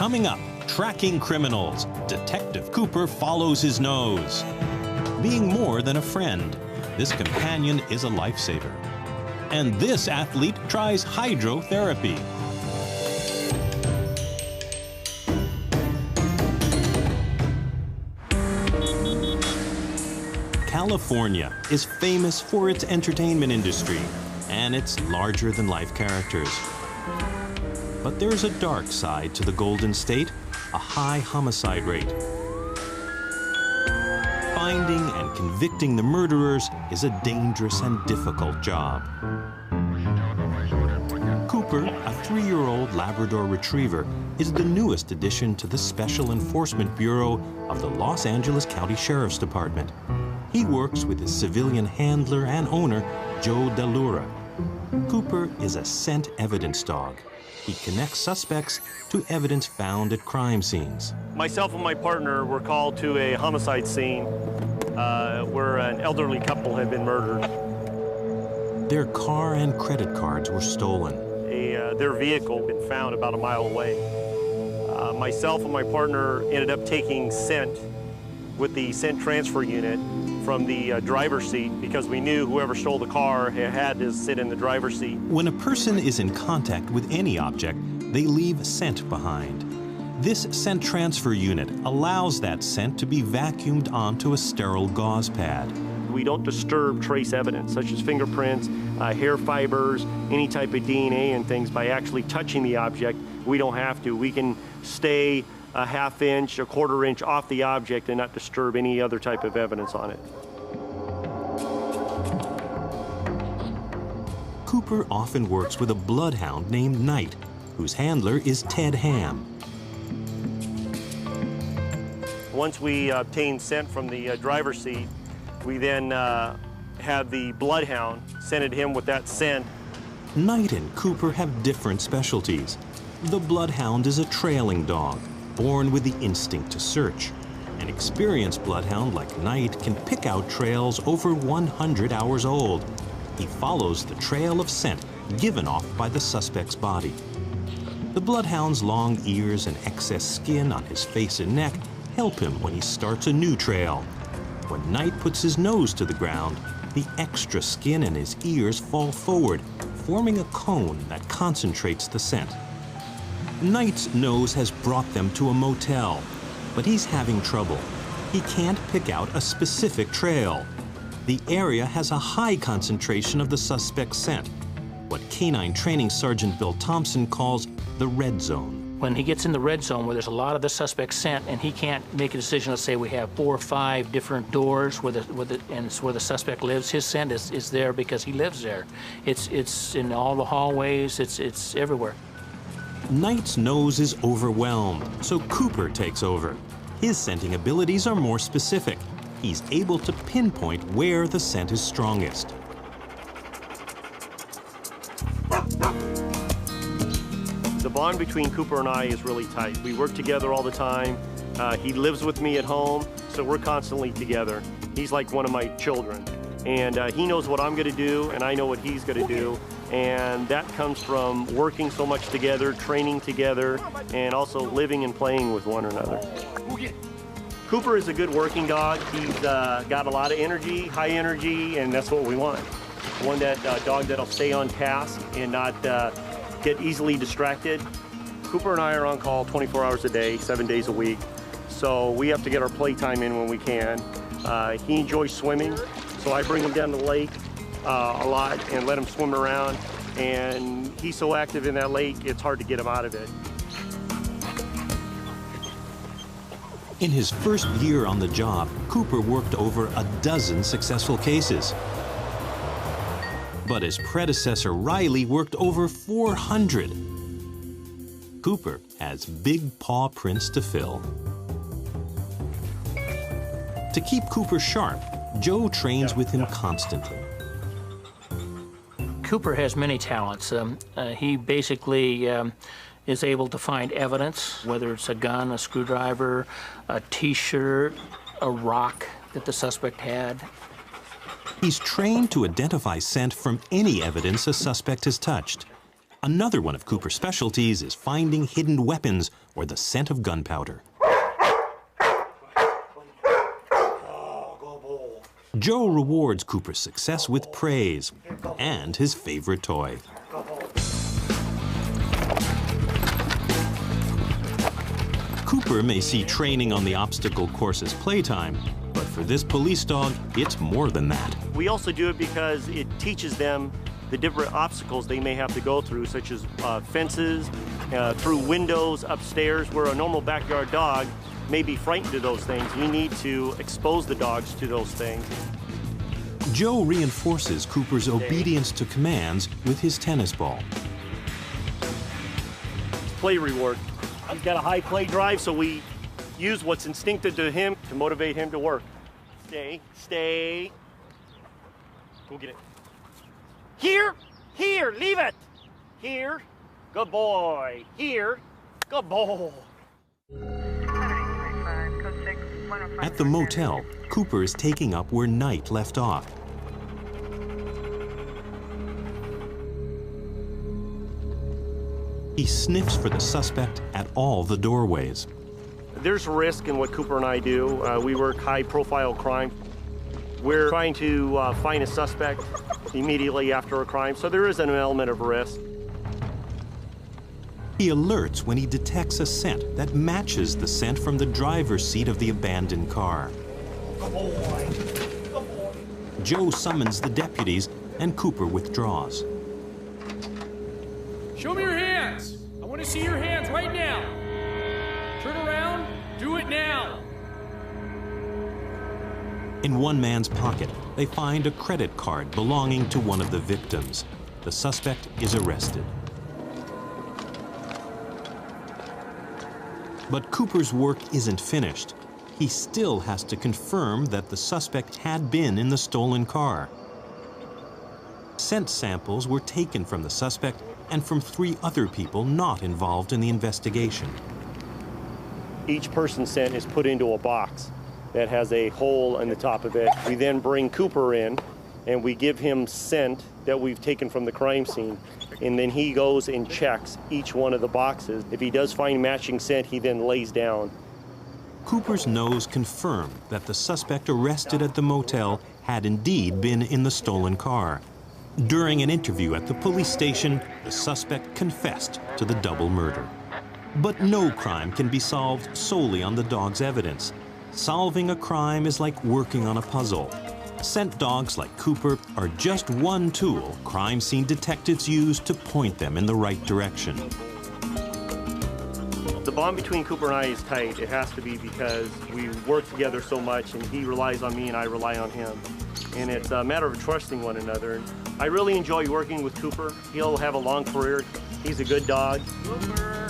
Coming up, tracking criminals. Detective Cooper follows his nose. Being more than a friend, this companion is a lifesaver. And this athlete tries hydrotherapy. California is famous for its entertainment industry and its larger-than-life characters. But there's a dark side to the Golden State, a high homicide rate. Finding and convicting the murderers is a dangerous and difficult job. Cooper, a 3-year-old Labrador Retriever, is the newest addition to the Special Enforcement Bureau of the Los Angeles County Sheriff's Department. He works with his civilian handler and owner, Joe Delura. Cooper is a scent evidence dog. He connects suspects to evidence found at crime scenes. Myself and my partner were called to a homicide scene where an elderly couple had been murdered. Their car and credit cards were stolen. Their vehicle had been found about a mile away. Myself and my partner ended up taking scent with the scent transfer unit from the driver's seat because we knew whoever stole the car had to sit in the driver's seat. When a person is in contact with any object, they leave scent behind. This scent transfer unit allows that scent to be vacuumed onto a sterile gauze pad. We don't disturb trace evidence, such as fingerprints, hair fibers, any type of DNA and things by actually touching the object. We don't have to. We can stay a ½ inch, a ¼ inch off the object and not disturb any other type of evidence on it. Cooper often works with a bloodhound named Knight, whose handler is Ted Ham. Once we obtain scent from the driver's seat, we then have the bloodhound scented him with that scent. Knight and Cooper have different specialties. The bloodhound is a trailing dog, born with the instinct to search. An experienced bloodhound like Knight can pick out trails over 100 hours old. He follows the trail of scent given off by the suspect's body. The bloodhound's long ears and excess skin on his face and neck help him when he starts a new trail. When Knight puts his nose to the ground, the extra skin in his ears fall forward, forming a cone that concentrates the scent. Knight's nose has brought them to a motel, but he's having trouble. He can't pick out a specific trail. The area has a high concentration of the suspect's scent, what Canine Training Sergeant Bill Thompson calls the red zone. When he gets in the red zone where there's a lot of the suspect's scent and he can't make a decision, let's say we have 4 or 5 different doors and it's where the suspect lives, his scent is there because he lives there. It's in all the hallways, it's everywhere. Knight's nose is overwhelmed, so Cooper takes over. His scenting abilities are more specific. He's able to pinpoint where the scent is strongest. The bond between Cooper and I is really tight. We work together all the time. He lives with me at home, so we're constantly together. He's like one of my children. And he knows what I'm gonna do, and I know what he's gonna do. And that comes from working so much together, training together, and also living and playing with one another. Cooper is a good working dog. He's got a lot of energy, high energy, and that's what we want. One dog that'll stay on task and not get easily distracted. Cooper and I are on call 24 hours a day, 7 days a week. So we have to get our playtime in when we can. He enjoys swimming, so I bring him down to the lake a lot and let him swim around. And he's so active in that lake, it's hard to get him out of it. In his first year on the job, Cooper worked over a dozen successful cases. But his predecessor, Riley, worked over 400. Cooper has big paw prints to fill. To keep Cooper sharp, Joe trains with him constantly. Cooper has many talents. He basically is able to find evidence, whether it's a gun, a screwdriver, a T-shirt, a rock that the suspect had. He's trained to identify scent from any evidence a suspect has touched. Another one of Cooper's specialties is finding hidden weapons or the scent of gunpowder. Joe rewards Cooper's success with praise and his favorite toy. Cooper may see training on the obstacle course as playtime, but for this police dog, it's more than that. We also do it because it teaches them the different obstacles they may have to go through, such as fences, through windows, upstairs, where a normal backyard dog may be frightened of those things. We need to expose the dogs to those things. Joe reinforces Cooper's obedience to commands with his tennis ball. Play reward. He's got a high play drive, so we use what's instinctive to him to motivate him to work. Stay, stay. Go get it. Here, here, leave it. Here, good boy. Here, good boy. At the motel, Cooper is taking up where Knight left off. He sniffs for the suspect at all the doorways. There's risk in what Cooper and I do. We work high-profile crime. We're trying to find a suspect immediately after a crime, so there is an element of risk. He alerts when he detects a scent that matches the scent from the driver's seat of the abandoned car. Joe summons the deputies, and Cooper withdraws. Show me your hands. I want to see your hands right now. Turn around. Do it now. In one man's pocket, they find a credit card belonging to one of the victims. The suspect is arrested. But Cooper's work isn't finished. He still has to confirm that the suspect had been in the stolen car. Scent samples were taken from the suspect and from 3 other people not involved in the investigation. Each person's scent is put into a box that has a hole in the top of it. We then bring Cooper in, and we give him scent that we've taken from the crime scene. And then he goes and checks each one of the boxes. If he does find matching scent, he then lays down. Cooper's nose confirmed that the suspect arrested at the motel had indeed been in the stolen car. During an interview at the police station, the suspect confessed to the double murder. But no crime can be solved solely on the dog's evidence. Solving a crime is like working on a puzzle. Scent dogs like Cooper are just one tool crime scene detectives use to point them in the right direction. The bond between Cooper and I is tight. It has to be because we work together so much, and he relies on me and I rely on him. And it's a matter of trusting one another. I really enjoy working with Cooper. He'll have a long career. He's a good dog. Cooper.